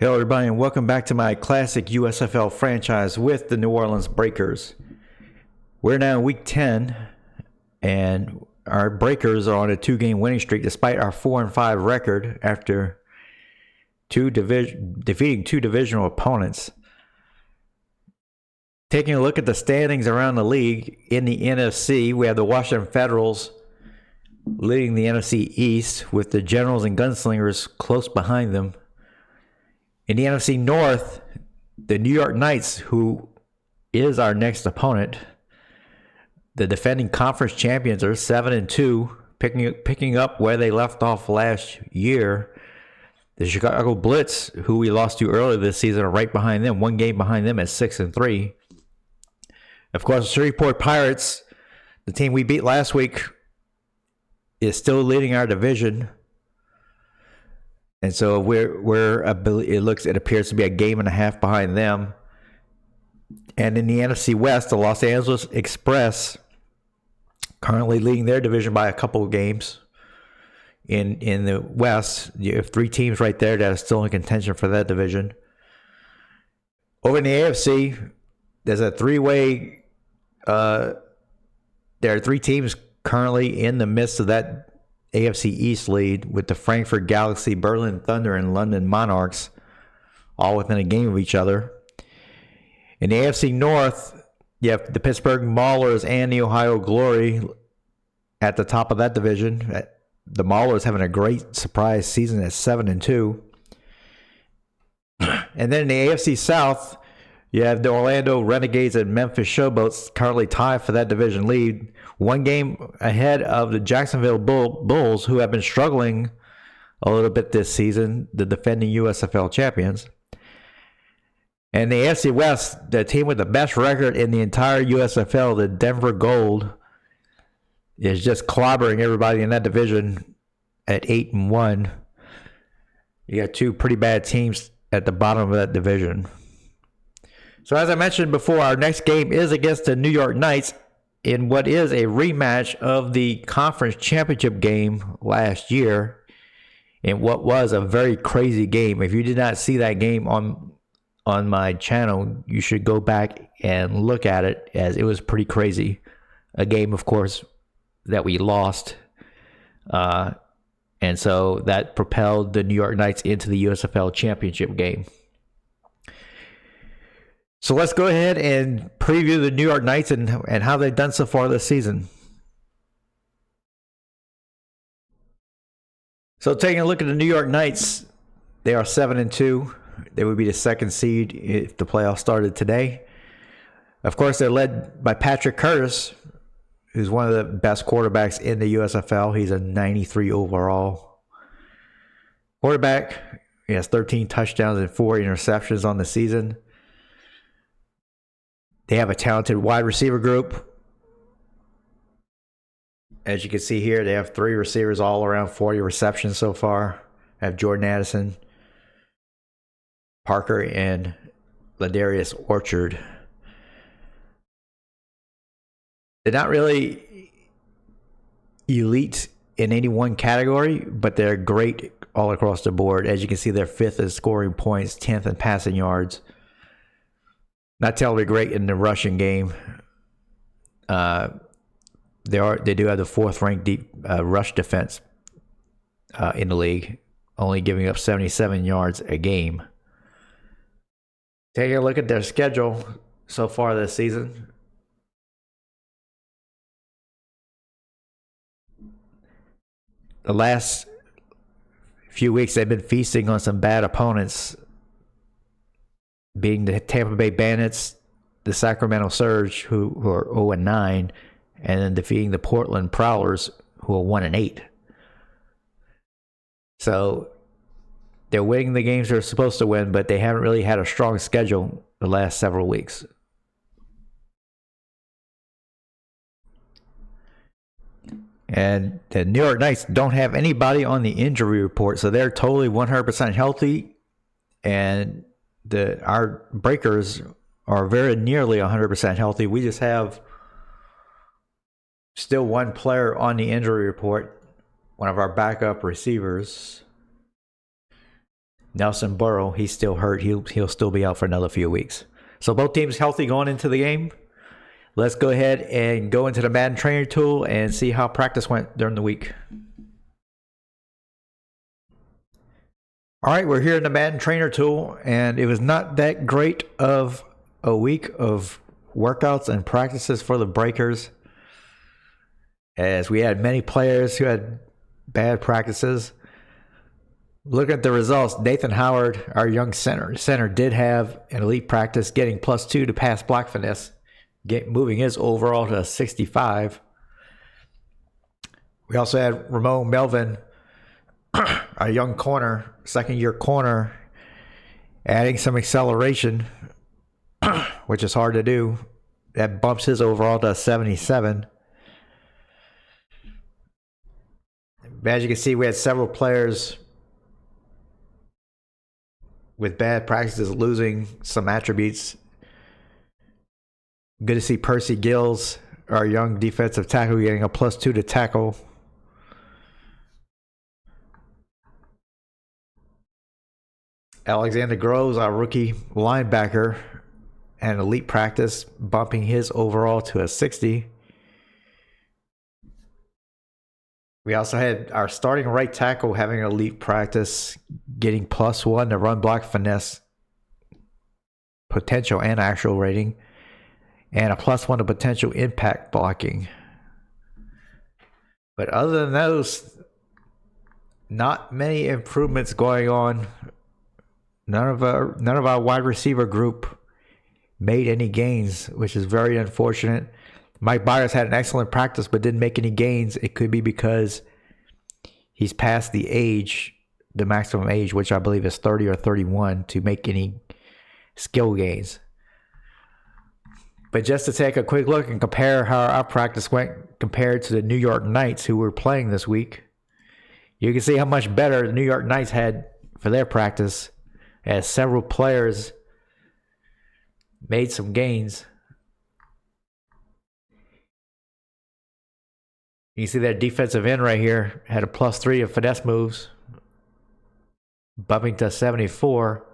Hello everybody and welcome back to my classic USFL franchise with the New Orleans Breakers. We're now in week 10 and our Breakers are on a 2-game winning streak despite our 4-5 record after defeating two divisional opponents. Taking a look at the standings around the league in the NFC, we have the Washington Federals leading the NFC East with the Generals and Gunslingers close behind them. In the NFC North, the New York Knights, who is our next opponent, the defending conference champions, are 7-2, picking up where they left off last year. The Chicago Blitz, who we lost to earlier this season, are right behind them, one game behind them at 6-3. Of course, the Shreveport Pirates, the team we beat last week, is still leading our division. And so it appears to be a game and a half behind them. And in the NFC West, the Los Angeles Express currently leading their division by a couple of games. In the West, you have three teams right there that are still in contention for that division. Over in the AFC, there's a three-way. There are three teams currently in the midst of that AFC East lead, with the Frankfurt Galaxy, Berlin Thunder, and London Monarchs all within a game of each other. In the AFC North, you have the Pittsburgh Maulers and the Ohio Glory at the top of that division. The Maulers having a great surprise season at 7-2. And then in the AFC South, you have the Orlando Renegades and Memphis Showboats currently tied for that division lead, one game ahead of the Jacksonville Bulls, who have been struggling a little bit this season, the defending USFL champions. And the AFC West, the team with the best record in the entire USFL, the Denver Gold, is just clobbering everybody in that division at 8-1. You got two pretty bad teams at the bottom of that division. So as I mentioned before, our next game is against the New York Knights in what is a rematch of the conference championship game last year, in what was a very crazy game. If you did not see that game on my channel, you should go back and look at it, as it was pretty crazy. A game, of course, that we lost. And so that propelled the New York Knights into the USFL championship game. So let's go ahead and preview the New York Knights and how they've done so far this season. So taking a look at the New York Knights, they are 7-2. They would be the second seed if the playoffs started today. Of course, they're led by Patrick Curtis, who's one of the best quarterbacks in the USFL. He's a 93 overall quarterback. He has 13 touchdowns and 4 interceptions on the season. They have a talented wide receiver group. As you can see here, they have 3 receivers, all around 40 receptions so far. They have Jordan Addison, Parker, and Ladarius Orchard. They're not really elite in any one category, but they're great all across the board. As you can see, they're 5th in scoring points, 10th in passing yards. Not terribly great in the rushing game. They do have the 4th ranked rush defense in the league, only giving up 77 yards a game. Taking a look at their schedule so far this season. The last few weeks, they've been feasting on some bad opponents, being the Tampa Bay Bandits, the Sacramento Surge, who are 0-9, and then defeating the Portland Prowlers, who are 1-8. So they're winning the games they're supposed to win, but they haven't really had a strong schedule the last several weeks. And the New York Knights don't have anybody on the injury report, so they're totally 100% healthy. And our Breakers are very nearly 100% healthy. We just have still one player on the injury report, one of our backup receivers. Nelson Burrow, he's still hurt. He'll still be out for another few weeks. So both teams healthy going into the game. Let's go ahead and go into the Madden trainer tool and see how practice went during the week. All right, we're here in the Madden trainer tool, and it was not that great of a week of workouts and practices for the Breakers, as we had many players who had bad practices. Looking at the results, Nathan Howard, our young center did have an elite practice, getting +2 to pass block finesse, moving his overall to 65. We also had Ramon Melvin, a young corner, second-year corner, adding some acceleration, which is hard to do. That bumps his overall to 77. As you can see, we had several players with bad practices losing some attributes. Good to see Percy Gills, our young defensive tackle, getting a +2 to tackle. Alexander Groves, our rookie linebacker, had an elite practice, bumping his overall to a 60. We also had our starting right tackle having an elite practice, getting +1 to run block finesse potential and actual rating, and a +1 to potential impact blocking. But other than those, not many improvements going on. None of our wide receiver group made any gains, which is very unfortunate. Mike Byers had an excellent practice but didn't make any gains. It could be because he's past the maximum age, which I believe is 30 or 31, to make any skill gains. But just to take a quick look and compare how our practice went compared to the New York Knights, who were playing this week, you can see how much better the New York Knights had for their practice, as several players made some gains. You can see that defensive end right here had a +3 of finesse moves, bumping to 74.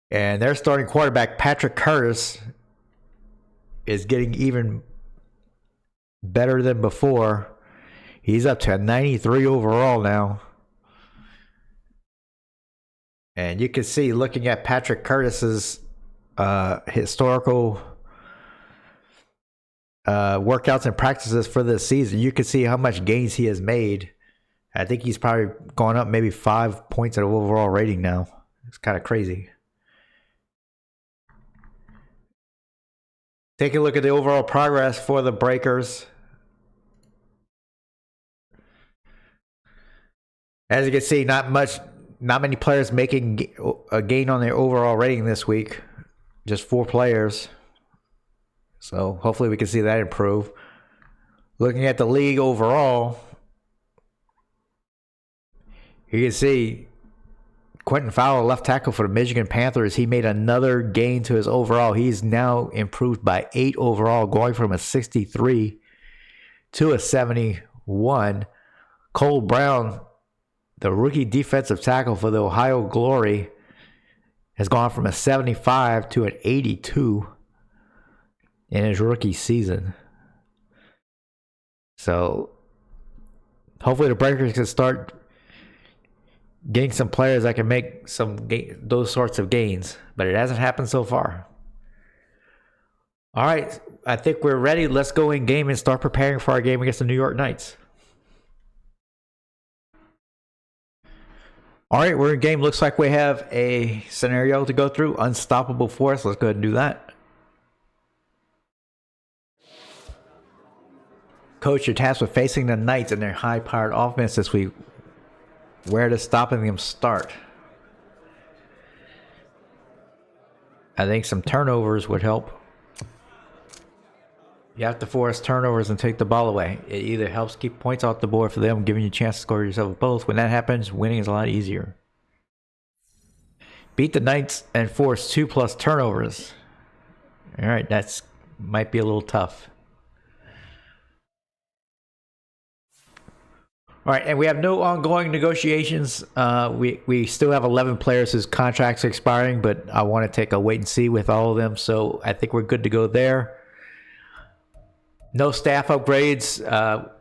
And their starting quarterback, Patrick Curtis, is getting even better than before. He's up to a 93 overall now. And you can see, looking at Patrick Curtis's historical workouts and practices for this season, you can see how much gains he has made. I think he's probably gone up maybe 5 points of overall rating now. It's kind of crazy. Take a look at the overall progress for the Breakers. As you can see, not many players making a gain on their overall rating this week. Just 4 players. So hopefully we can see that improve. Looking at the league overall, you can see Quentin Fowler, left tackle for the Michigan Panthers, he made another gain to his overall. He's now improved by 8 overall, going from a 63 to a 71. Cole Brown, the rookie defensive tackle for the Ohio Glory, has gone from a 75 to an 82 in his rookie season. So hopefully the Breakers can start getting some players that can make those sorts of gains, but it hasn't happened so far. All right, I think we're ready. Let's go in game and start preparing for our game against the New York Knights. All right, we're in game. Looks like we have a scenario to go through. Unstoppable force. Let's go ahead and do that. Coach, you're tasked with facing the Knights and their high-powered offense this week. Where to stopping them start? I think some turnovers would help. You have to force turnovers and take the ball away. It either helps keep points off the board for them, giving you a chance to score yourself both. When that happens, winning is a lot easier. Beat the Knights and force 2+ turnovers. All right, that's might be a little tough. All right, and we have no ongoing negotiations. We still have 11 players whose contracts are expiring, but I want to take a wait and see with all of them. So I think we're good to go there. No staff upgrades.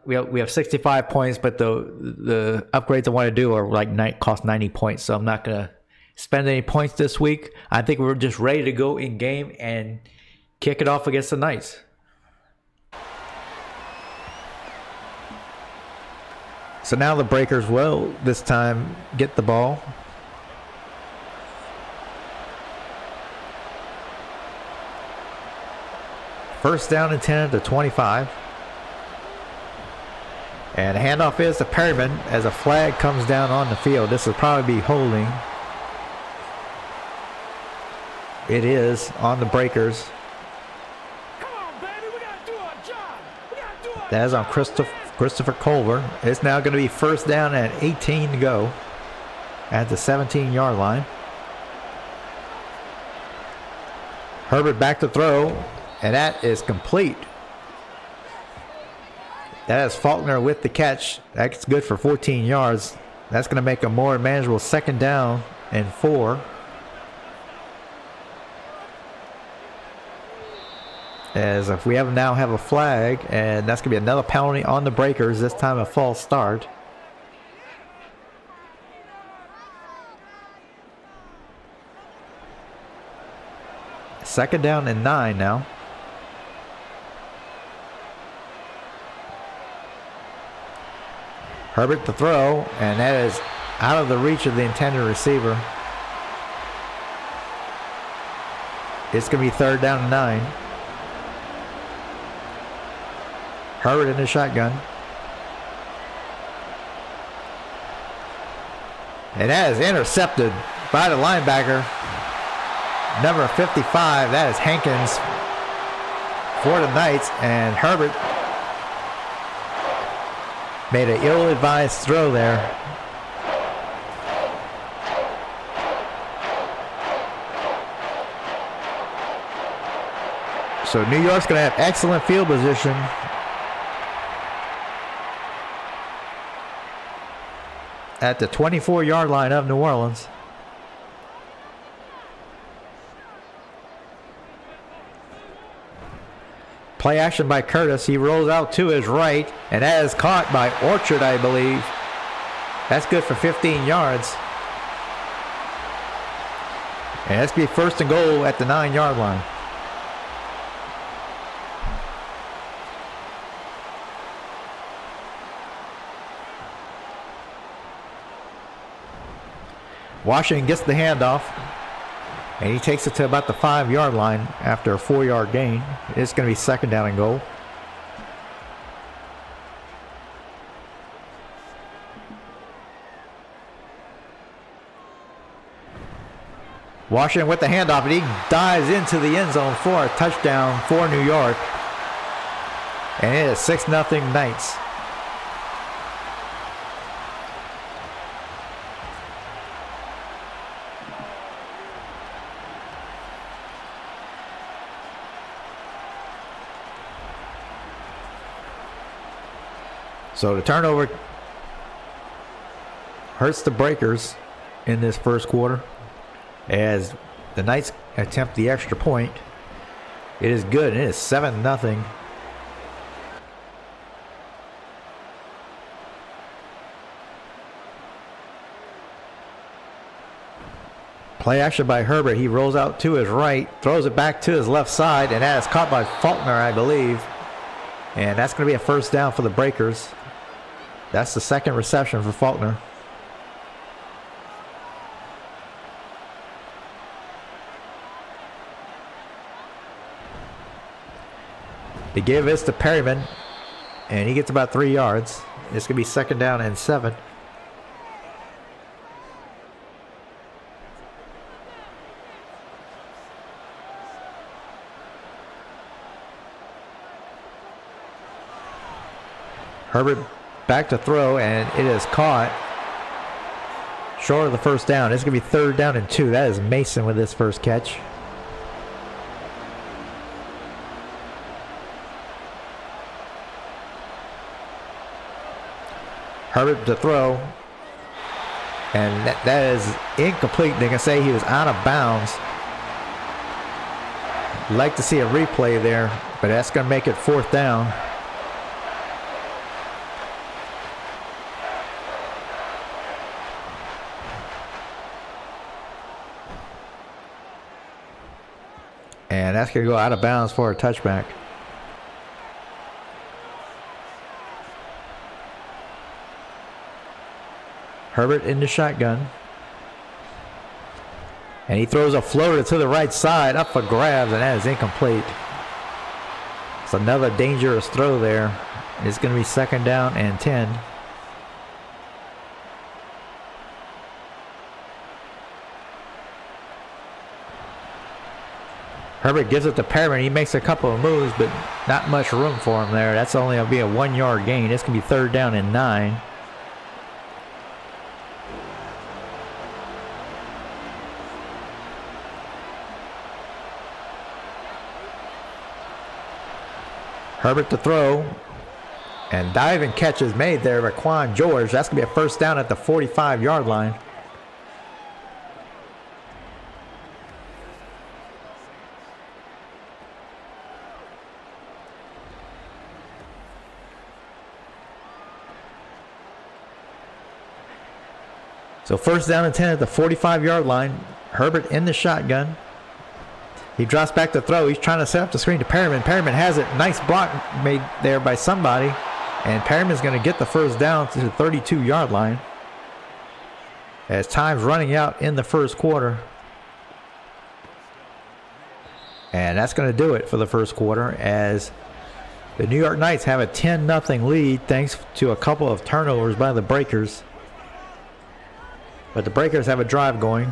We have 65 points, but the upgrades I want to do are like cost 90 points. So I'm not gonna spend any points this week. I think we're just ready to go in game and kick it off against the Knights. So now the Breakers will this time get the ball. First down and 10 to 25. And the handoff is to Perryman as a flag comes down on the field. This will probably be holding. It is on the Breakers. Come on, baby, we gotta do our job. That is on Christopher Culver. It's now going to be first down and 18 to go at the 17-yard line. Herbert back to throw, and that is complete. That is Faulkner with the catch. That's good for 14 yards. That's going to make a more manageable second down and 4. As if we now have a flag, and that's going to be another penalty on the Breakers, this time a false start. Second down and 9 now. Herbert to throw, and that is out of the reach of the intended receiver. It's going to be third down and 9. Herbert in the shotgun. And that is intercepted by the linebacker. Number 55, that is Hankins for the Knights. And Herbert made an ill-advised throw there. So New York's going to have excellent field position. At the 24-yard line of New Orleans. Play action by Curtis. He rolls out to his right, and that is caught by Orchard, I believe. That's good for 15 yards. And that's going to be first and goal at the 9-yard line. Washington gets the handoff, and he takes it to about the 5-yard line after a 4-yard gain. It's going to be second down and goal. Washington with the handoff, and he dives into the end zone for a touchdown for New York. And it is 6-0 Knights. So the turnover hurts the Breakers in this first quarter as the Knights attempt the extra point. It is good. It is 7-0. Play action by Herbert. He rolls out to his right, throws it back to his left side, and that is caught by Faulkner, I believe. And that's going to be a first down for the Breakers. That's the second reception for Faulkner. They give this to Perryman, and he gets about 3 yards. It's going to be second down and 7. Herbert back to throw, and it is caught short of the first down. It's going to be third down and 2. That is Mason with his first catch. Herbert to throw. And that is incomplete. They can say he was out of bounds. Like to see a replay there, but that's going to make it 4th down. And that's going to go out of bounds for a touchback. Herbert in the shotgun. And he throws a floater to the right side, up for grabs, and that is incomplete. It's another dangerous throw there. It's going to be 2nd down and 10. Herbert gives it to Perriman. He makes a couple of moves, but not much room for him there. That's only going to be a 1-yard gain. It's going to be 3rd down and 9. Herbert to throw. And diving catch is made there by Quan George. That's going to be a 1st down at the 45-yard line. So 1st down and 10 at the 45-yard line. Herbert in the shotgun. He drops back to throw. He's trying to set up the screen to Perriman. Perriman has it. Nice block made there by somebody. And Perriman's going to get the 1st down to the 32-yard line. As time's running out in the 1st quarter. And that's going to do it for the 1st quarter, as the New York Knights have a 10-0 lead thanks to a couple of turnovers by the Breakers. But the Breakers have a drive going.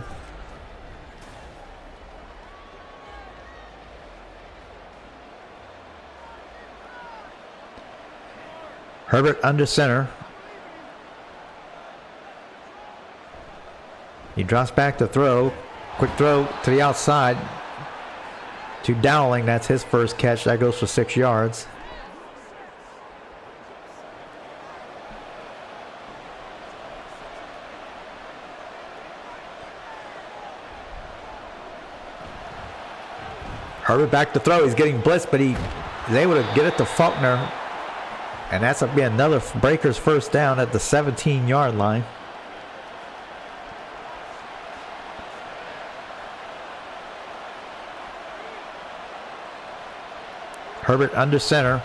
Herbert under center. He drops back to throw. Quick throw to the outside to Dowling. That's his 1st catch. That goes for 6 yards. Herbert back to throw. He's getting blitzed, but he is able to get it to Faulkner. And that's going to be another Breakers 1st down at the 17-yard line. Herbert under center.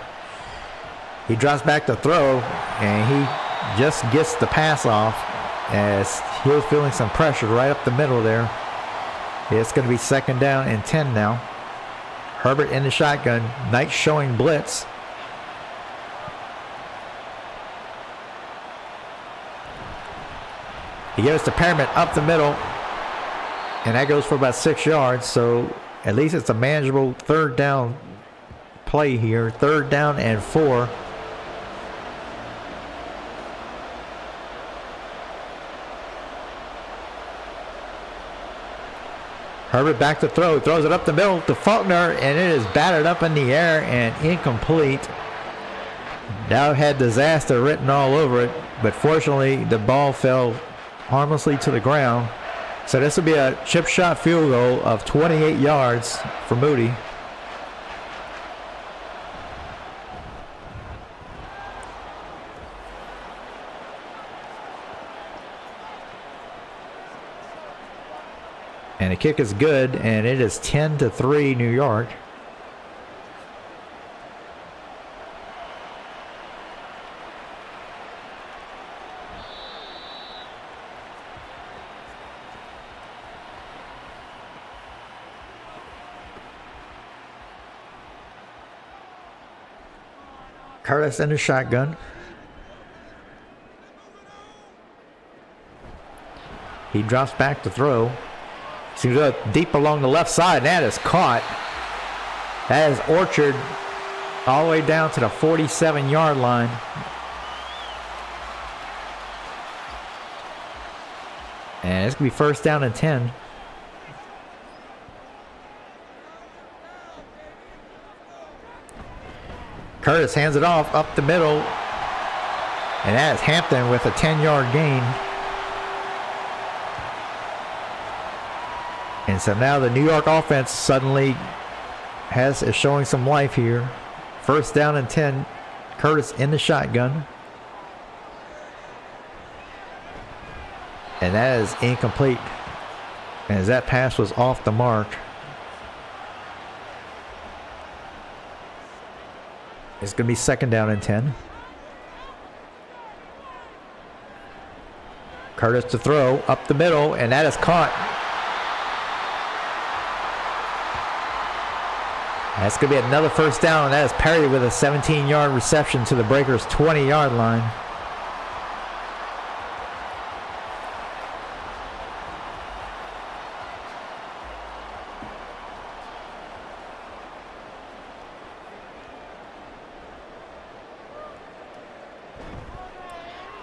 He drops back to throw, and he just gets the pass off as he was feeling some pressure right up the middle there. It's going to be 2nd down and 10 now. Herbert in the shotgun. Knight showing blitz. He gives to Perriman up the middle, and that goes for about 6 yards. So at least it's a manageable 3rd down play here. 3rd down and 4. Herbert back to throw. Throws it up the middle to Faulkner, and it is batted up in the air and incomplete. Now had disaster written all over it, but fortunately the ball fell harmlessly to the ground. So this will be a chip shot field goal of 28 yards for Moody. And the kick is good, and it is 10-3 New York. Curtis in the shotgun. He drops back to throw. Seems to go deep along the left side, and that is caught. That is Orchard all the way down to the 47-yard line. And it's going to be 1st down and 10. Curtis hands it off up the middle. And that is Hampton with a 10-yard gain. And so now the New York offense suddenly is showing some life here. First down and 10. Curtis in the shotgun. And that is incomplete, as that pass was off the mark. It's going to be second down and 10. Curtis to throw up the middle, and that is caught. That's going to be another first down, and that is Perry with a 17-yard reception to the Breakers' 20-yard line.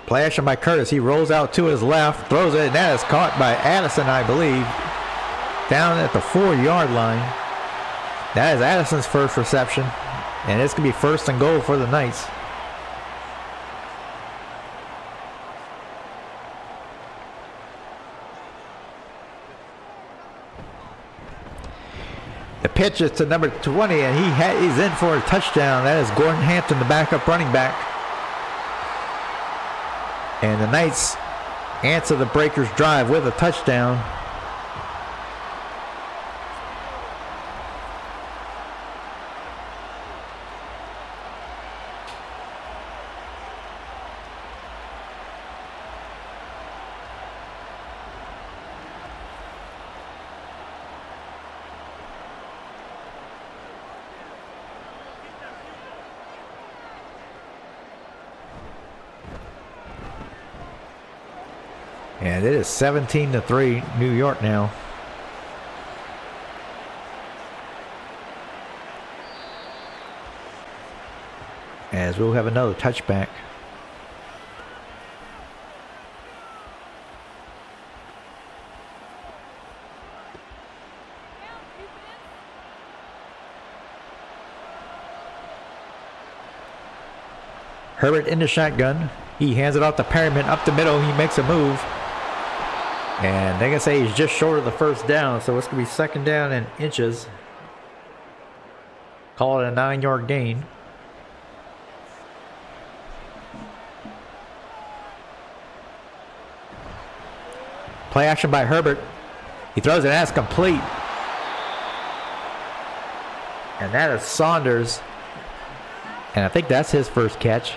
Play action by Curtis. He rolls out to his left, throws it, and that is caught by Addison, I believe, down at the 4-yard line. That is Addison's first reception, and it's going to be first and goal for the Knights. The pitch is to number 20, and he's in for a touchdown. That is Gordon Hampton, the backup running back. And the Knights answer the Breakers' drive with a touchdown. And it is 17-3 New York now. As we'll have another touchback. Herbert in the shotgun. He hands it off to Perryman up the middle. He makes a move. And they're going to say he's just short of the first down, so it's going to be second down and inches. Call it a 9-yard gain. Play action by Herbert. He throws it, that's complete. And that is Saunders. And I think that's his first catch.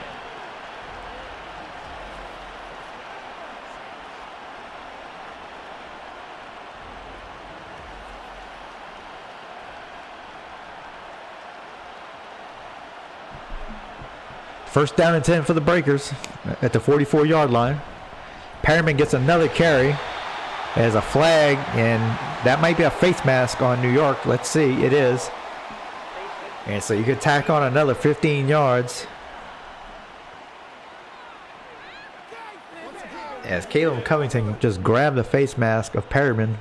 First down and 10 for the Breakers at the 44-yard line. Perryman gets another carry as a flag, and that might be a face mask on New York. Let's see. It is. And so you could tack on another 15 yards. As Caleb Covington just grabbed the face mask of Perryman.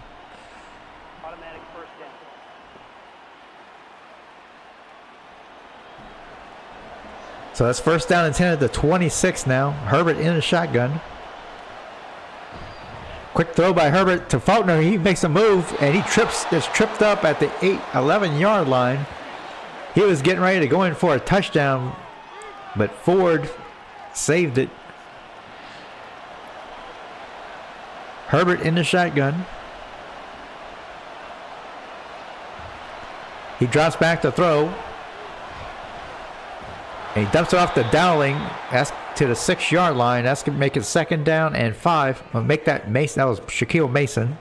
So that's first down and 10 at the 26 now. Herbert in the shotgun. Quick throw by Herbert to Faulkner. He makes a move, and he gets tripped up at the 11-yard line. He was getting ready to go in for a touchdown, but Ford saved it. Herbert in the shotgun. He drops back to throw. And he dumps it off to Dowling. That's to the 6-yard line. That's going to make it second down and 5. I'll make that Mason. That was Shaquille Mason.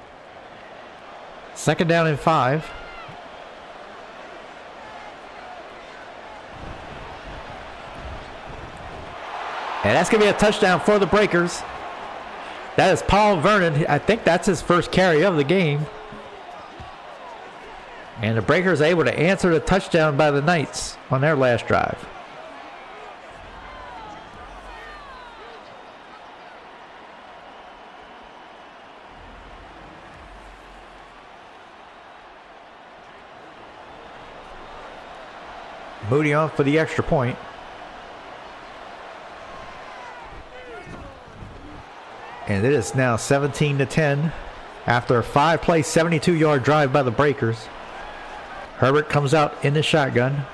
Second down and 5. And that's going to be a touchdown for the Breakers. That is Paul Vernon. I think that's his first carry of the game. And the Breakers able to answer the touchdown by the Knights on their last drive. Moody on for the extra point. And it is now 17-10 after a 5-play, 72-yard drive by the Breakers. Herbert comes out in the shotgun.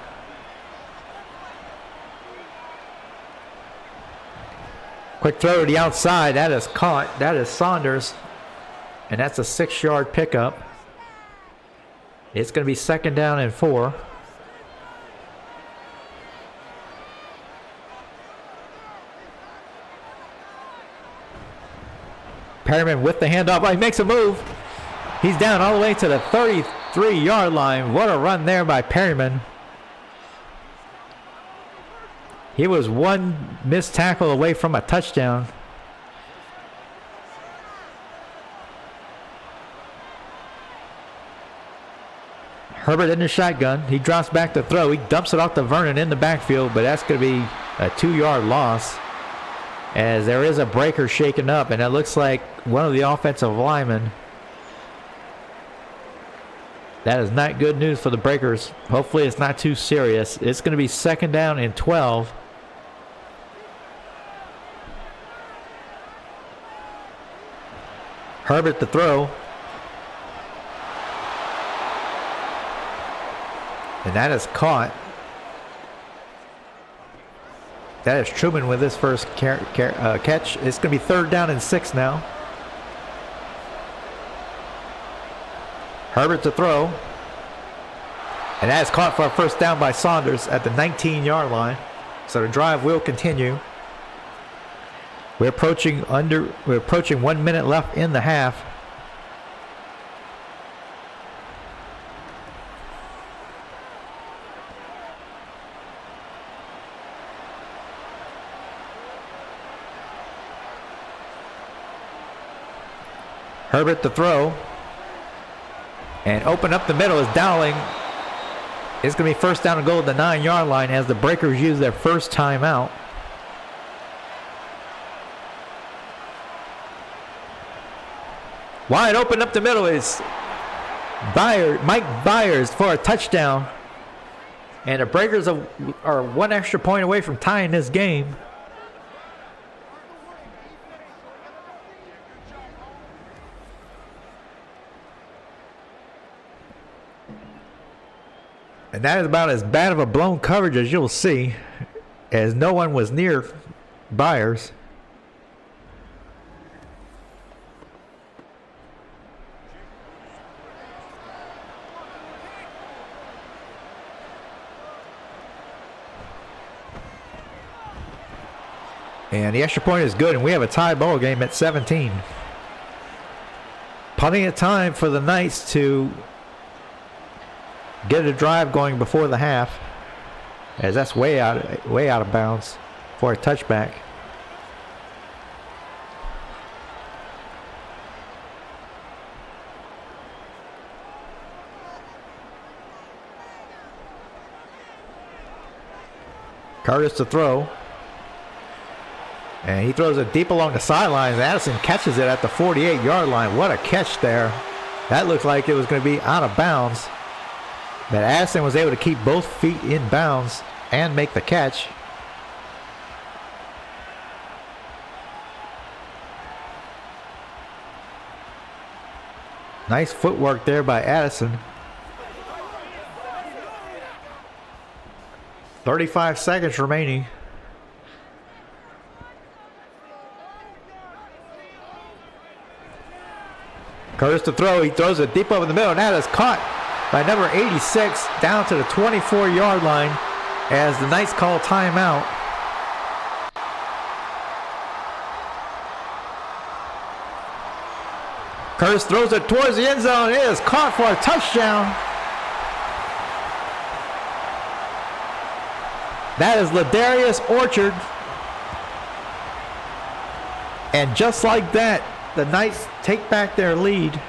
Quick throw to the outside. That is caught. That is Saunders. And that's a 6-yard pickup. It's going to be 2nd down and 4. Perryman with the handoff. Oh, he makes a move. He's down all the way to the 33-yard line. What a run there by Perryman. He was one missed tackle away from a touchdown. Herbert in the shotgun. He drops back to throw. He dumps it off to Vernon in the backfield, but that's going to be a 2-yard loss, as there is a breaker shaken up, and it looks like one of the offensive linemen. That is not good news for the Breakers. Hopefully it's not too serious. It's going to be 2nd down and 12. Herbert to throw. And that is caught. That is Truman with his first catch. It's going to be 3rd down and 6 now. Herbert to throw. And that is caught for a 1st down by Saunders at the 19-yard line. So the drive will continue. We're approaching 1 minute left in the half. Herbert to throw. And open up the middle is Dowling. It's going to be 1st down and goal at the 9-yard line as the Breakers use their first timeout. Wide open up the middle is Mike Byers for a touchdown. And the Breakers are 1 extra point away from tying this game. And that is about as bad of a blown coverage as you'll see, as no one was near Byers. And the extra point is good, and we have a tie ball game at 17. Plenty of time for the Knights to get a drive going before the half, as that's way out of bounds for a touchback. Curtis to throw. And he throws it deep along the sidelines. Addison catches it at the 48-yard line. What a catch there. That looked like it was going to be out of bounds. But Addison was able to keep both feet in bounds and make the catch. Nice footwork there by Addison. 35 seconds remaining. Curtis to throw. He throws it deep over the middle, and that is caught by number 86 down to the 24-yard line as the Knights call timeout. Curtis throws it towards the end zone. It is caught for a touchdown. That is Ladarius Orchard. And just like that, the Knights take back their lead.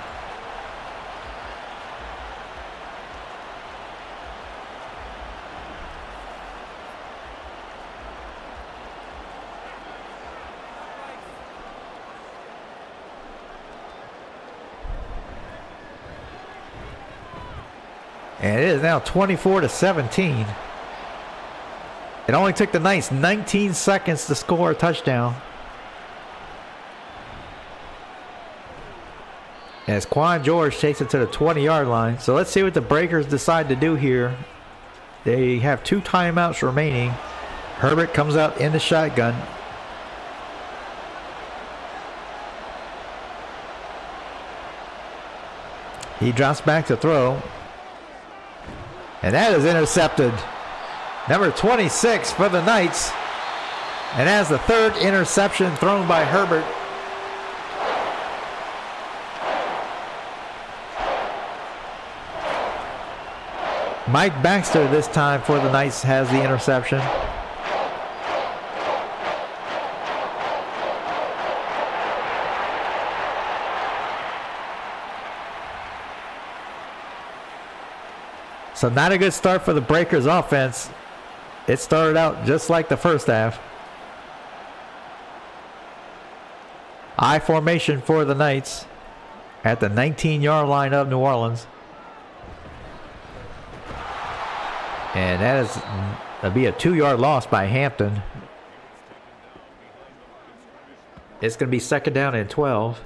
And it is now 24-17. It only took the Knights 19 seconds to score a touchdown. as Quan George takes it to the 20-yard line. So let's see what the Breakers decide to do here. They have 2 timeouts remaining. Herbert comes out in the shotgun. He drops back to throw. And that is intercepted. Number 26 for the Knights. And that's the 3rd interception thrown by Herbert. Mike Baxter this time for the Knights has the interception. So not a good start for the Breakers offense. It started out just like the first half. I formation for the Knights at the 19-yard line of New Orleans. And that'll be a 2-yard loss by Hampton. It's going to be 2nd down and 12.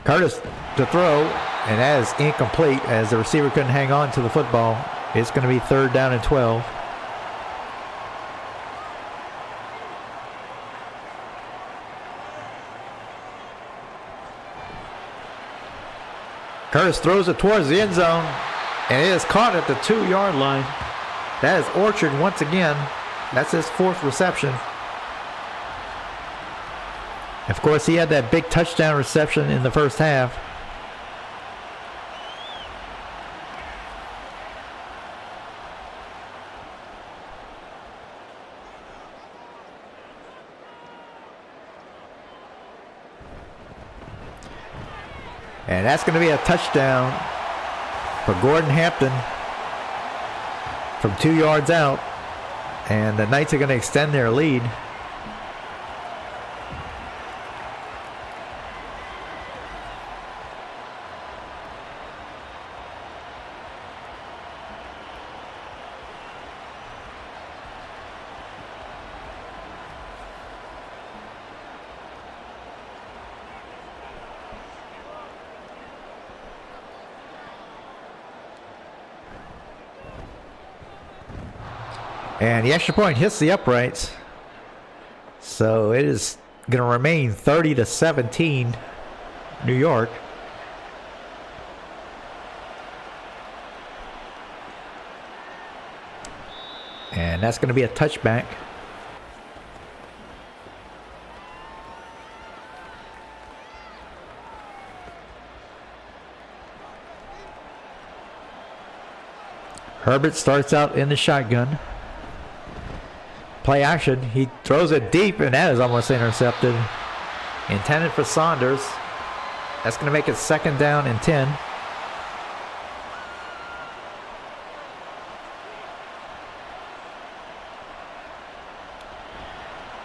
Curtis to throw, and that is incomplete as the receiver couldn't hang on to the football. It's going to be 3rd down and 12. Curtis throws it towards the end zone, and it is caught at the 2-yard line. That is Orchard once again. That's his 4th reception. Of course, he had that big touchdown reception in the first half. And that's going to be a touchdown for Gordon Hampton from 2 yards out. And the Knights are going to extend their lead. And the extra point hits the uprights. So it is going to remain 30-17 New York. And that's going to be a touchback. Herbert starts out in the shotgun. Play action. He throws it deep, and that is almost intercepted. Intended for Saunders. That's going to make it 2nd down and 10.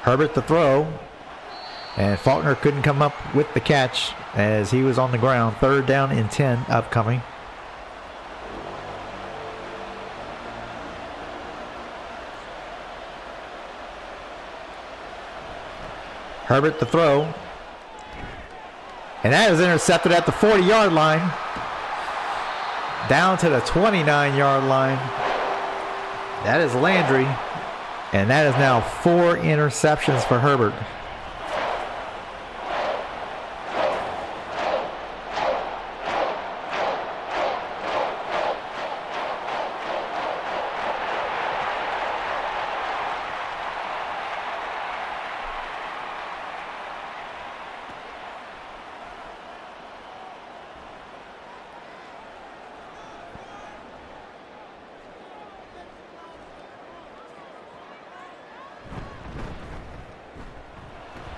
Herbert to throw. And Faulkner couldn't come up with the catch as he was on the ground. 3rd down and 10 upcoming. Herbert to throw. And that is intercepted at the 40-yard line. Down to the 29-yard line. That is Landry. And that is now 4 interceptions for Herbert.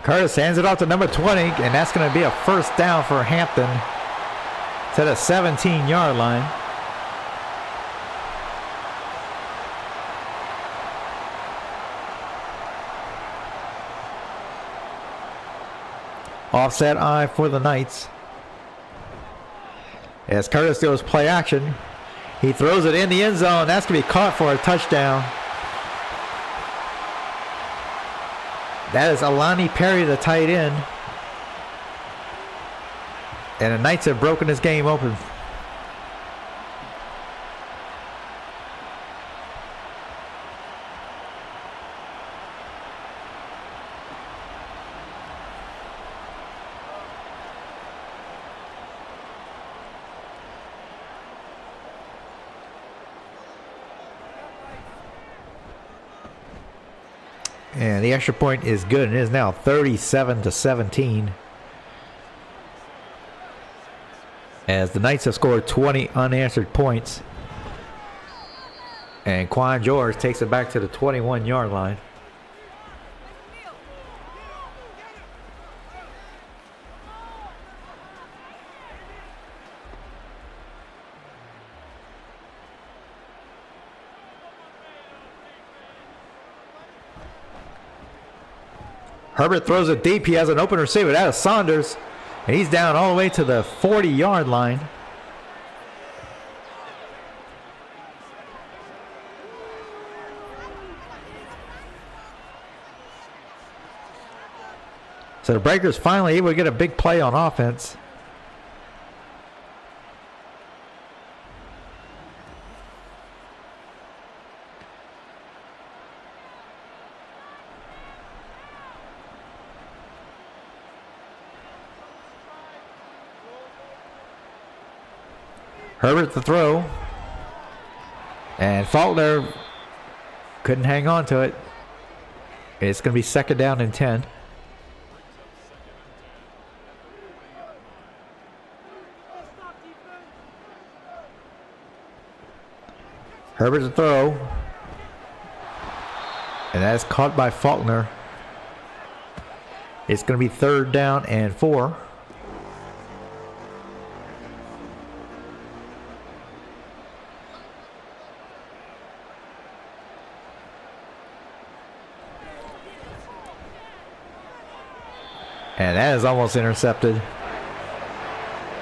Curtis hands it off to number 20, and that's going to be a 1st down for Hampton to the 17-yard line. Offset I for the Knights. As Curtis goes play action, He throws it in the end zone. That's going to be caught for a touchdown. That is Alani Perry, the tight end. And the Knights have broken this game open. And the extra point is good. It is now 37-17. As the Knights have scored 20 unanswered points. And Quan George takes it back to the 21-yard line. Herbert throws it deep. He has an open receiver. That is Saunders. And he's down all the way to the 40-yard line. So the Breakers finally able to get a big play on offense. Herbert the throw. And Faulkner couldn't hang on to it. It's going to be second down and 10. Herbert the throw. And that is caught by Faulkner. It's going to be third down and 4. And that is almost intercepted.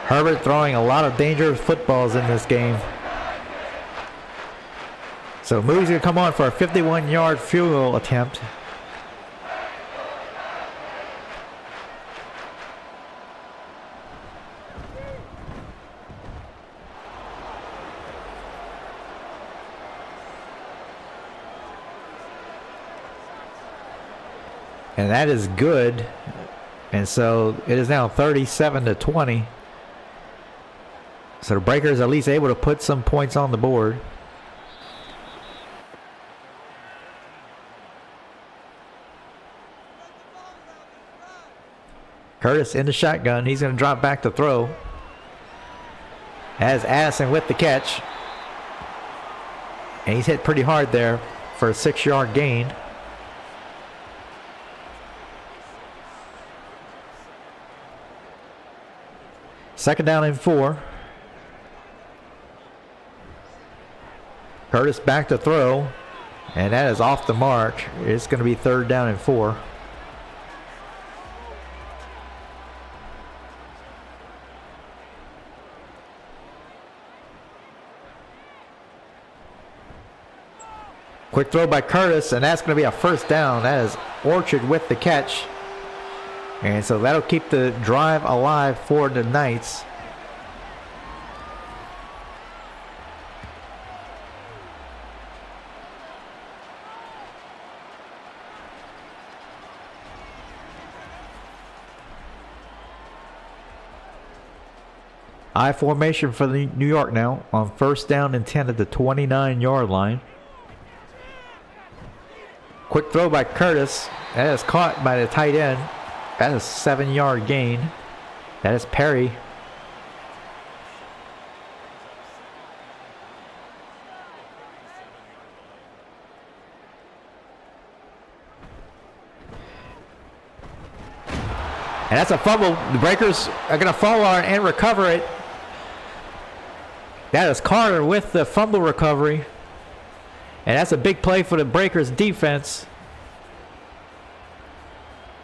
Herbert throwing a lot of dangerous footballs in this game. So Moody's going to come on for a 51-yard field goal attempt. And that is good. And so it is now 37-20. So the Breakers at least able to put some points on the board. Curtis in the shotgun. He's going to drop back to throw. As Addison with the catch. And he's hit pretty hard there for a 6-yard gain. Second down and 4. Curtis back to throw. And that is off the mark. It's going to be third down and 4. Quick throw by Curtis, and that's going to be a first down. That is Orchard with the catch. And so that'll keep the drive alive for the Knights. I formation for the New York now on first down and 10 at the 29-yard line. Quick throw by Curtis. That is caught by the tight end. That is a 7-yard gain. That is Perry. And that's a fumble. The Breakers are going to fall on and recover it. That is Carter with the fumble recovery. And that's a big play for the Breakers defense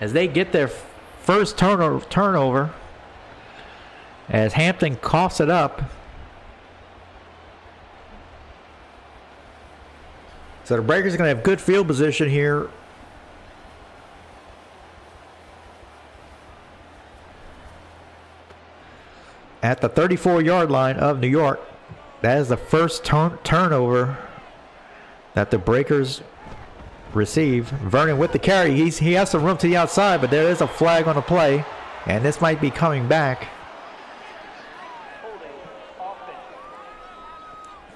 as they get their first turnover as Hampton coughs it up. So the Breakers are going to have good field position here. At the 34-yard line of New York. That is the first turnover that the Breakers receive. Vernon with the carry. He has some room to the outside, but there is a flag on the play. And this might be coming back.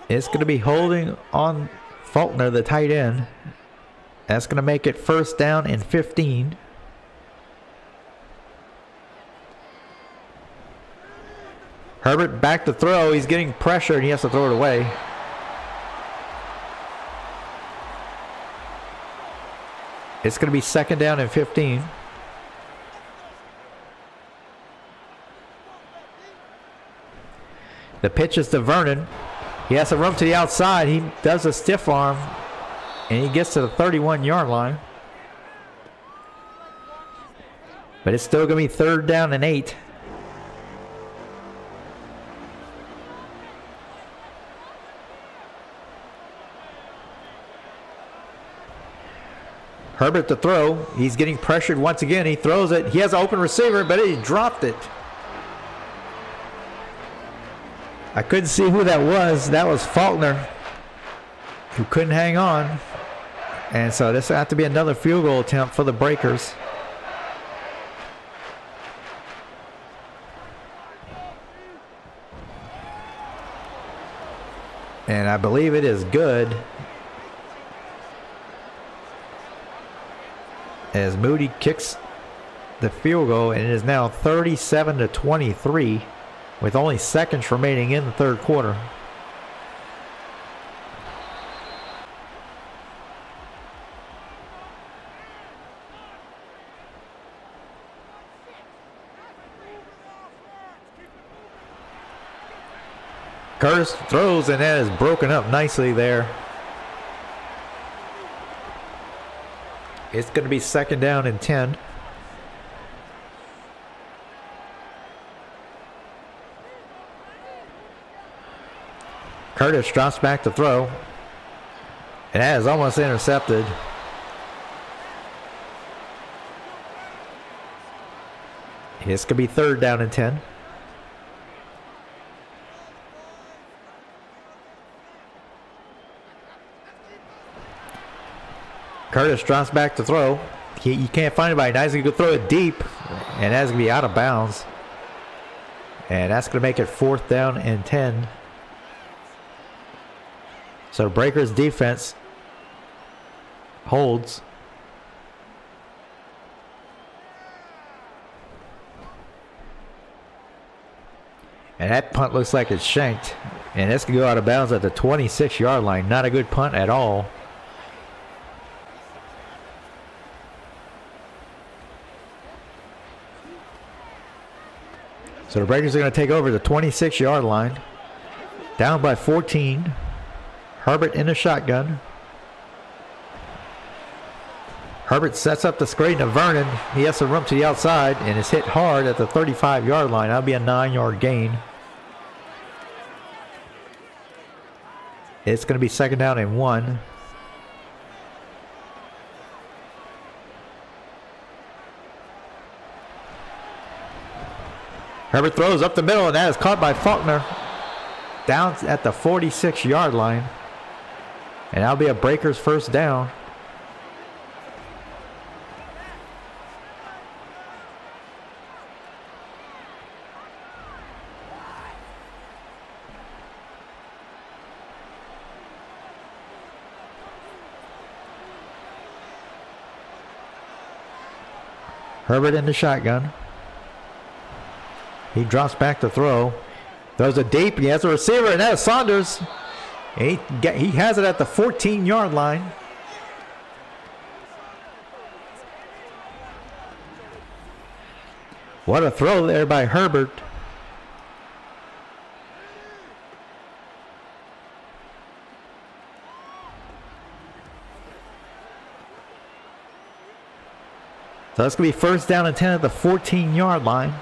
It's going to be holding on Faulkner, the tight end. That's going to make it first down and 15. Herbert back to throw. He's getting pressure and he has to throw it away. It's going to be second down and 15. The pitch is to Vernon. He has to run to the outside. He does a stiff arm and he gets to the 31-yard line. But it's still going to be third down and 8. Herbert to throw. He's getting pressured once again. He throws it. He has an open receiver, but he dropped it. I couldn't see who that was. That was Faulkner, who couldn't hang on. And so this will have to be another field goal attempt for the Breakers. And I believe it is good. As Moody kicks the field goal, and it is now 37-23 with only seconds remaining in the third quarter. Curtis throws, and that is broken up nicely there. It's going to be second down and 10. Curtis drops back to throw. And that is almost intercepted. It's going to be third down and 10. Curtis drops back to throw. You can't find anybody. Nice, he could throw it deep, and that's going to be out of bounds. And that's going to make it fourth down and 10. So Breakers defense holds. And that punt looks like it's shanked. And it's going to go out of bounds at the 26-yard line. Not a good punt at all. So the Breakers are going to take over the 26-yard line. Down by 14. Herbert in the shotgun. Herbert sets up the screen to Vernon. He has to run to the outside and is hit hard at the 35-yard line. That'll be a 9-yard gain. It's going to be second down and 1. Herbert throws up the middle, and that is caught by Faulkner. Down at the 46-yard line. And that'll be a Breakers first down. Herbert in the shotgun. He drops back to throw. Throws a deep. He has a receiver, and that is Saunders. And he has it at the 14-yard line. What a throw there by Herbert. So that's going to be first down and 10 at the 14-yard line.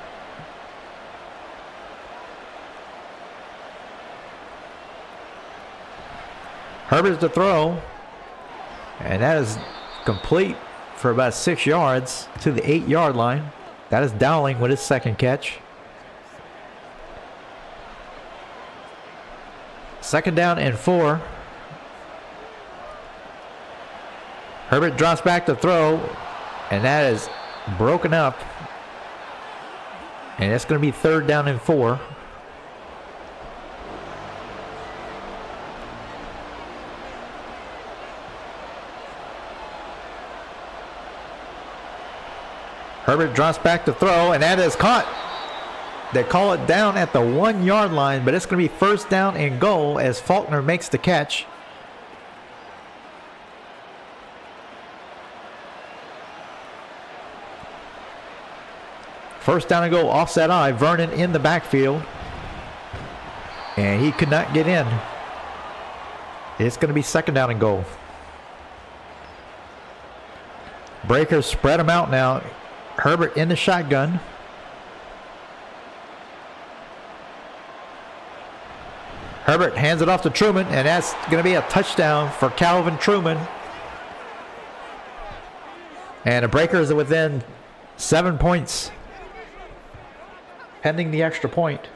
Herbert to throw. And that is complete for about 6 yards to the 8-yard line. That is Dowling with his second catch. Second down and 4. Herbert drops back to throw, and that is broken up. And it's going to be third down and 4. Herbert drops back to throw, and that is caught. They call it down at the 1-yard line, but it's going to be first down and goal as Faulkner makes the catch. First down and goal, offset eye. Vernon in the backfield, and he could not get in. It's going to be second down and goal. Breakers spread them out now. Herbert in the shotgun. Herbert hands it off to Truman, and that's going to be a touchdown for Calvin Truman. And the Breakers are within 7 points, pending the extra point.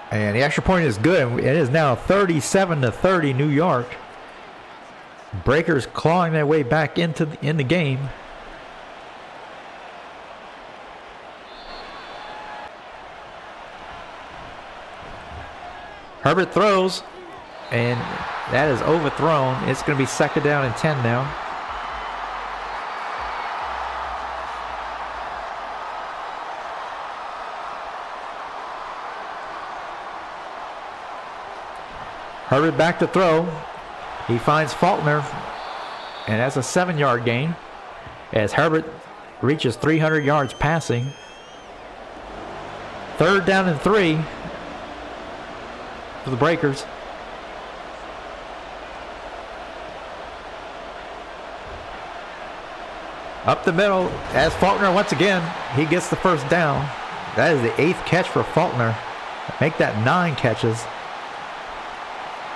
And the extra point is good. It is now 37-30 New York. Breakers clawing their way back in the game. Herbert throws, and that is overthrown. It's going to be second down and 10 now. Herbert back to throw. He finds Faulkner, and that's a 7-yard gain as Herbert reaches 300 yards passing. Third down and 3 for the Breakers. Up the middle as Faulkner once again, he gets the first down. That is the 8th catch for Faulkner. Make that 9 catches.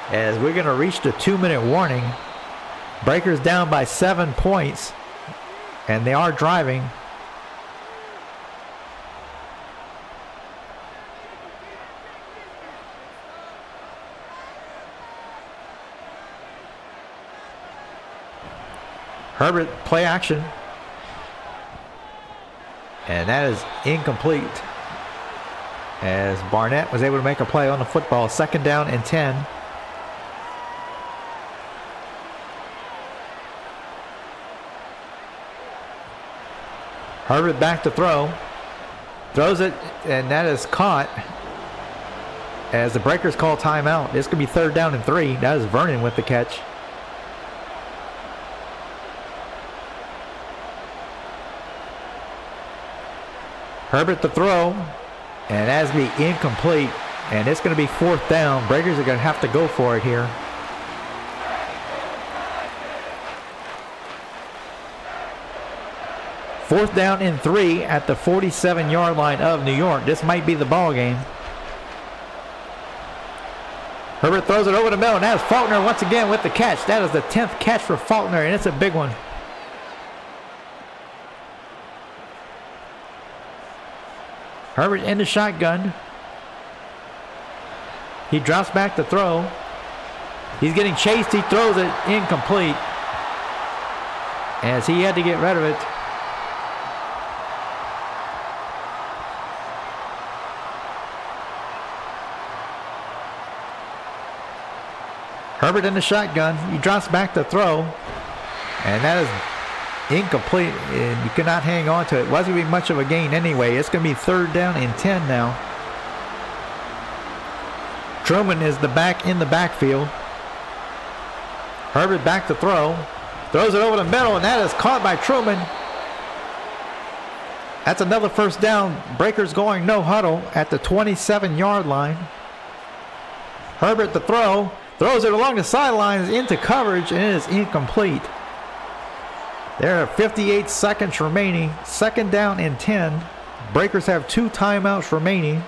As we're going to reach the 2-minute warning. Breakers down by 7 points, and they are driving. Herbert play action, and that is incomplete as Barnett was able to make a play on the football. Second down and 10. Herbert back to throw. Throws it, and that is caught as the Breakers call timeout. It's going to be third down and 3. That is Vernon with the catch. Herbert to throw, and that's going to be incomplete, and it's going to be fourth down. Breakers are going to have to go for it here. Fourth down and 3 at the 47-yard line of New York. This might be the ball game. Herbert throws it over the middle, and that's Faulkner once again with the catch. That is the 10th catch for Faulkner, and it's a big one. Herbert in the shotgun. He drops back to throw. He's getting chased. He throws it incomplete as he had to get rid of it. Herbert in the shotgun. He drops back to throw, and that is incomplete, and you cannot hang on to it. It wasn't going to be much of a gain anyway. It's going to be third down and 10 now. Truman is the back in the backfield. Herbert back to throw. Throws it over the middle, and that is caught by Truman. That's another first down. Breakers going no huddle at the 27-yard line. Herbert the throw. Throws it along the sidelines into coverage, and it is incomplete. There are 58 seconds remaining. Second down and 10. Breakers have 2 timeouts remaining.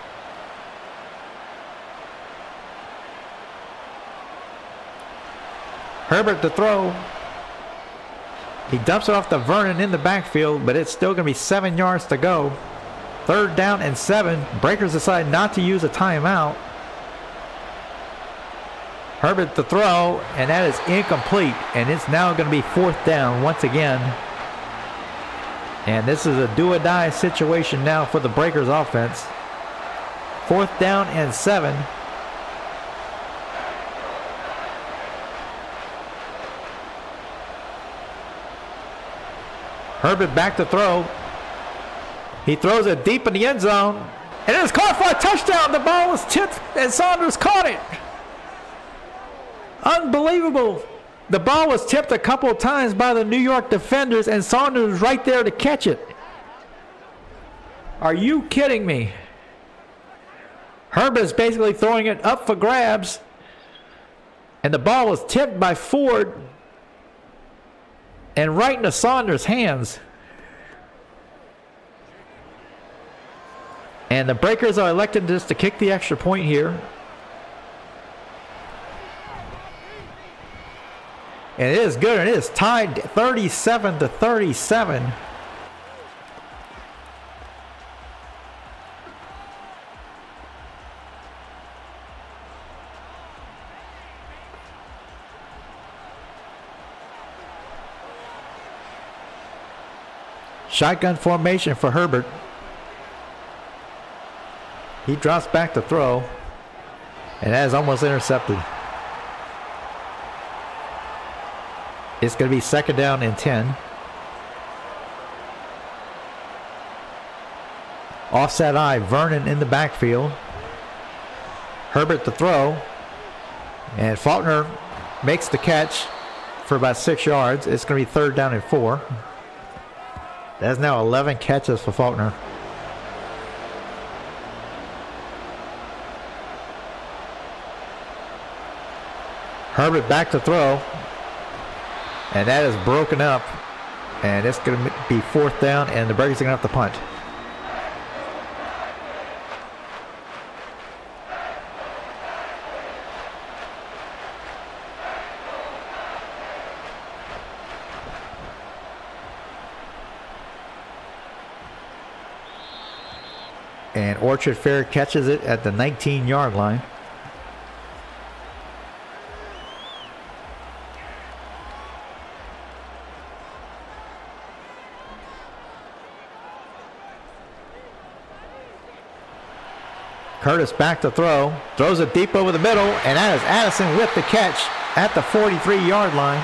Herbert the throw. He dumps it off to Vernon in the backfield, but it's still going to be 7 yards to go. Third down and 7. Breakers decide not to use a timeout. Herbert the throw, and that is incomplete, and it's now going to be 4th down once again. And this is a do-or-die situation now for the Breakers offense. 4th down and 7. Herbert back to throw. He throws it deep in the end zone, and it's caught for a touchdown. The ball was tipped, and Saunders caught it. Unbelievable. The ball was tipped a couple of times by the New York defenders, and Saunders was right there to catch it. Are you kidding me? Herbert's basically throwing it up for grabs, and the ball was tipped by Ford and right into Saunders' hands. And the Breakers are elected just to kick the extra point here. And it is good, and it is tied 37-37. Shotgun formation for Herbert. He drops back to throw, and that is almost intercepted. It's going to be 2nd down and 10. Offset eye, Vernon in the backfield. Herbert the throw, and Faulkner makes the catch for about 6 yards. It's going to be 3rd down and 4. That's now 11 catches for Faulkner. Herbert back to throw, and that is broken up, and it's going to be 4th down, and the Breakers are going to have to punt. And Orchard Fair catches it at the 19-yard line. Curtis back to throw. Throws it deep over the middle, and that is Addison with the catch at the 43-yard line.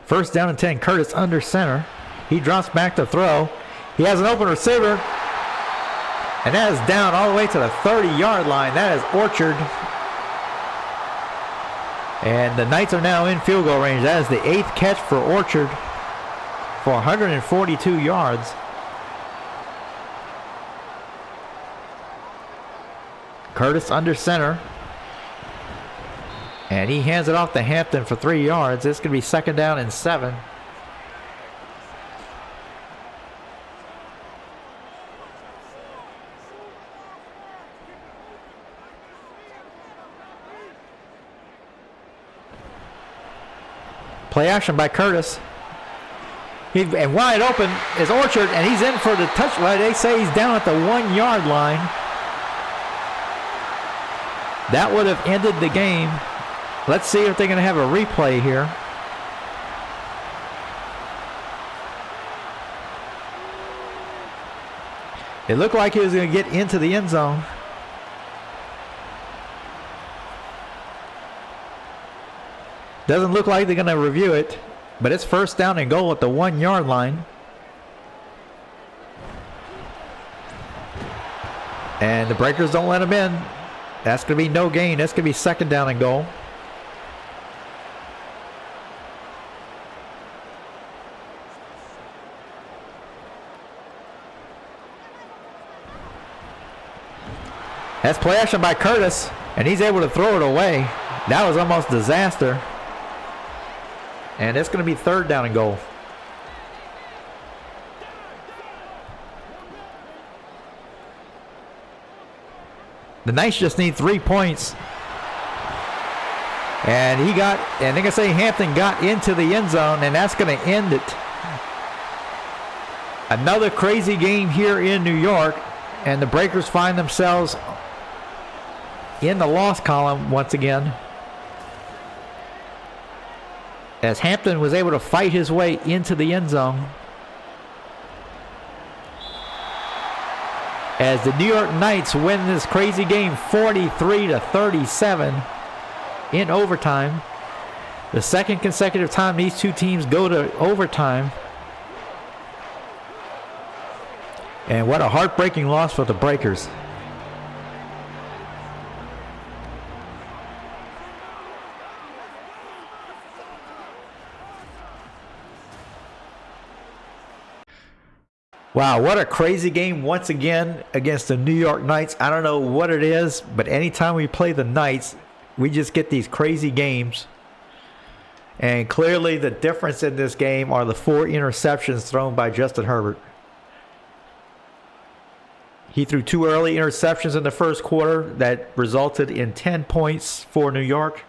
First down and 10, Curtis under center. He drops back to throw. He has an open receiver. And that is down all the way to the 30-yard line. That is Orchard. And the Knights are now in field goal range. That is the 8th catch for Orchard for 142 yards. Curtis under center. And he hands it off to Hampton for 3 yards. It's going to be 2nd down and 7. Play action by Curtis. And wide open is Orchard, and he's in for the touchline. They say he's down at the 1-yard line. That would have ended the game. Let's see if they're going to have a replay here. It looked like he was going to get into the end zone. Doesn't look like they're going to review it, but it's first down and goal at the 1 yard line. And the Breakers don't let them in. That's going to be no gain. That's going to be second down and goal. That's play action by Curtis, and he's able to throw it away. That was almost a disaster. And it's going to be third down and goal. The Knights just need 3 points. And they're going to say Hampton got into the end zone, and that's going to end it. Another crazy game here in New York, and the Breakers find themselves in the loss column once again, as Hampton was able to fight his way into the end zone. As the New York Knights win this crazy game 43-37 in overtime. The second consecutive time these two teams go to overtime. And what a heartbreaking loss for the Breakers. Wow, what a crazy game once again against the New York Knights. I don't know what it is, but anytime we play the Knights, we just get these crazy games. And clearly the difference in this game are the 4 interceptions thrown by Justin Herbert. He threw 2 early interceptions in the first quarter that resulted in 10 points for New York.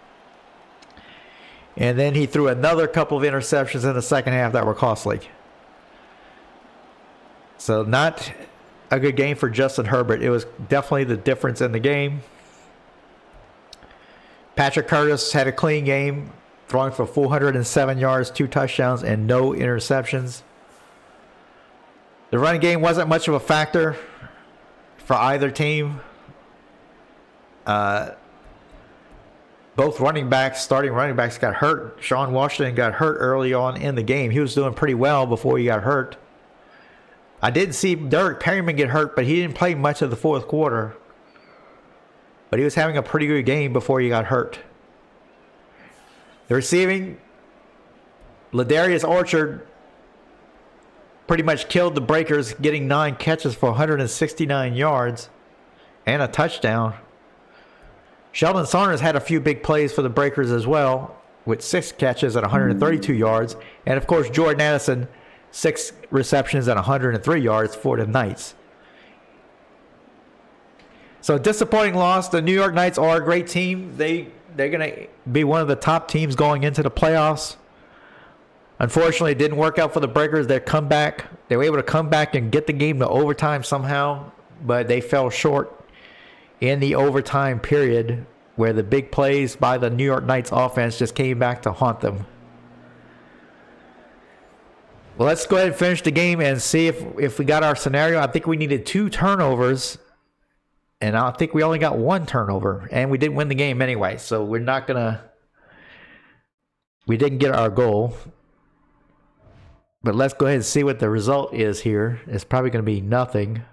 And then he threw another couple of interceptions in the second half that were costly. So not a good game for Justin Herbert. It was definitely the difference in the game. Patrick Curtis had a clean game, throwing for 407 yards, 2 touchdowns, and no interceptions. The running game wasn't much of a factor for either team. Both starting running backs got hurt. Sean Washington got hurt early on in the game. He was doing pretty well before he got hurt. I didn't see Derek Perryman get hurt, but he didn't play much of the fourth quarter. But he was having a pretty good game before he got hurt. The receiving, Ladarius Orchard pretty much killed the Breakers, getting 9 catches for 169 yards and a touchdown. Sheldon Saunders had a few big plays for the Breakers as well, with 6 catches at 132 yards. And of course, Jordan Addison, 6 receptions and 103 yards for the Knights. So disappointing loss. The New York Knights are a great team. They're going to be one of the top teams going into the playoffs. Unfortunately, it didn't work out for the Breakers. They were able to come back and get the game to overtime somehow, but they fell short in the overtime period, where the big plays by the New York Knights offense just came back to haunt them. Well, let's go ahead and finish the game and see if we got our scenario. I think we needed 2 turnovers, and I think we only got 1 turnover, and we didn't win the game anyway, so we didn't get our goal. But let's go ahead and see what the result is here. It's probably going to be nothing.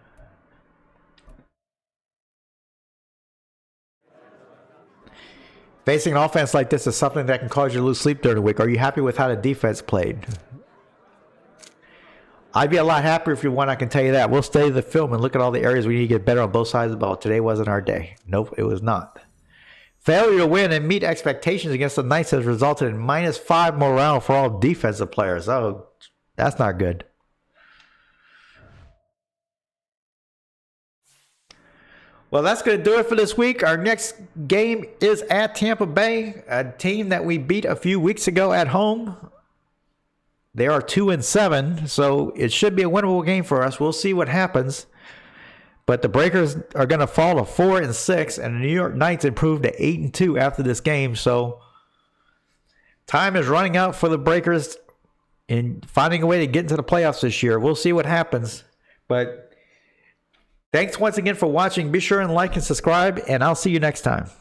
Facing an offense like this is something that can cause you to lose sleep during the week. Are you happy with how the defense played? I'd be a lot happier if you won, I can tell you that. We'll study the film and look at all the areas we need to get better on both sides of the ball. Today wasn't our day. Nope, it was not. Failure to win and meet expectations against the Knights has resulted in -5 morale for all defensive players. Oh, that's not good. Well, that's going to do it for this week. Our next game is at Tampa Bay, a team that we beat a few weeks ago at home. They are 2-7, so it should be a winnable game for us. We'll see what happens. But the Breakers are going to fall to 4-6, and the New York Knights improved to 8-2 after this game. So time is running out for the Breakers in finding a way to get into the playoffs this year. We'll see what happens. But thanks once again for watching. Be sure and like and subscribe, and I'll see you next time.